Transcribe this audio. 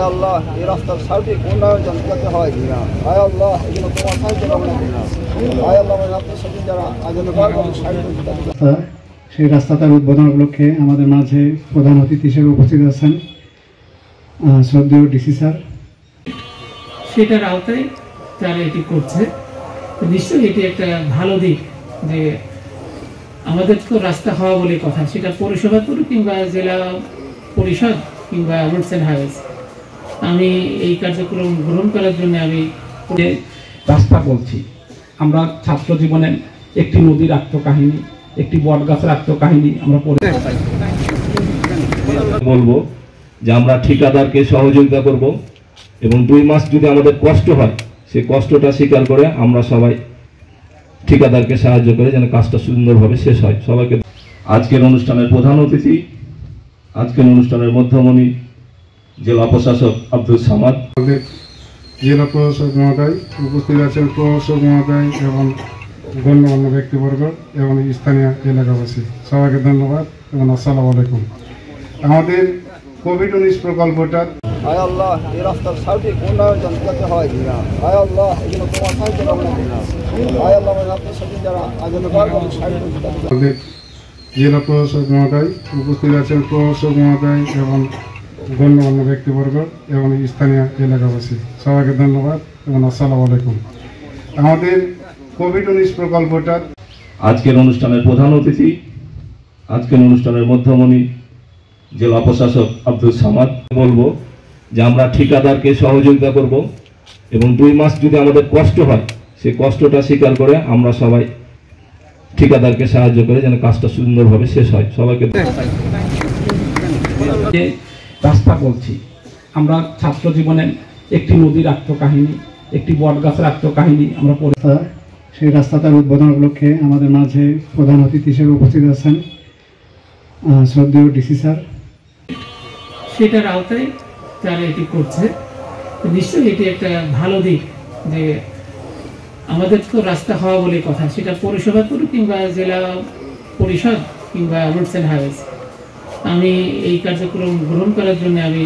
আয় আল্লাহ এই রাস্তার সার্বিক উন্নয়ন যাতে হয় কিনা, আয় আল্লাহ এগুলো তোমার সাহায্য কামনা কিনা, আয় আল্লাহ আপনার সাথে যারা সেই রাস্তাটার উদ্বোধন উপলক্ষে আমাদের মাঝে প্রধান অতিথি হিসেবে উপস্থিত আছেন শ্রদ্ধেয় ডিসি স্যার। সেটার আওতায় তারা এটি করছে। নিশ্চয়ই এটি একটা ভালো দিক যে আমাদের তো রাস্তা হওয়া বলে কথা, সেটা পৌরসভা করুক কিংবা জেলা পরিষদ কিংবা রোডস অ্যান্ড হাইওয়েজ। আমি এই কার্যক্রম গ্রহণ করার জন্য আমি রাস্তা বলছি। আমরা ছাত্র জীবনে একটি নদীর আত্মকাহিনী, একটি বট গাছের আত্মকাহিনী আমরা পড়ে বলবো যে আমরা ঠিকাদারকে সহযোগিতা করব এবং 2 মাস যদি আমাদের কষ্ট হয় সেই কষ্টটা স্বীকার করে আমরা সবাই ঠিকাদারকে সাহায্য করে যেন কাজটা সুন্দরভাবে শেষ হয়। সবাইকে আজকের অনুষ্ঠানের প্রধান অতিথি, আজকের অনুষ্ঠানের মধ্যমণি জেলা প্রশাসক আব্দুল সামাদ, জেলা প্রশাসক মহোদয়, উপস্থিত আছেন প্রশাসক মহোদয় এবং গণ্যমান্য ব্যক্তিবর্গ এবং স্থানীয় এলাকাবাসী, সবাইকে ধন্যবাদ এবং আসসালামু আলাইকুম। আমাদের কোভিড-19 প্রকল্পটা আয় আল্লাহ এই রাস্তার সার্বিক উন্নয়ন যাতে হয় কিনা, আয় আল্লাহ এগুলো তোমার সাহায্য কামনা কিনা, আয় আল্লাহ আপনার সাথে যারা আমাদের জেলা প্রশাসক মহোদয়, উপস্থিত আছেন প্রশাসক মহোদয় এবং গণ্যমান্য ব্যক্তিবর্গ এবং স্থানীয় এলাকাবাসী, সবাইকে ধন্যবাদ এবং আসসালামু আলাইকুম। আমাদের কোভিড-19 প্রকল্পটা আজকের অনুষ্ঠানের প্রধান অতিথি, আজকের অনুষ্ঠানের মধ্যমণি জেলা প্রশাসক আব্দুল সামাদ। বলবো যে আমরা ঠিকাদারকে সহযোগিতা করব এবং 2 মাস যদি আমাদের কষ্ট হয় সেই কষ্টটা স্বীকার করে আমরা সবাই ঠিকাদারকে সাহায্য করে যেন কাজটা সুন্দরভাবে শেষ হয়। সবাইকে রাস্তা বলছি। আমরা ছাত্র জীবনে একটি নদীর আত্মকাহিনী, একটি বট গাছের আত্মকাহিনী আমরা পড়ে। সেই রাস্তাটার উদ্বোধন উপলক্ষে আমাদের মাঝে প্রধান অতিথি হিসেবে উপস্থিত আছেন শ্রদ্ধেয় ডিসি স্যার। সেটার আওতায় তারা এটি করছে। নিশ্চয়ই এটি একটা ভালো দিক যে আমাদের তো রাস্তা হওয়া বলে কথা, সেটা পৌরসভা করুক কিংবা জেলা পরিষদ কিংবা রোডস অ্যান্ড হাইওয়েজ। আমি এই কার্যক্রম গ্রহণ করার জন্য আমি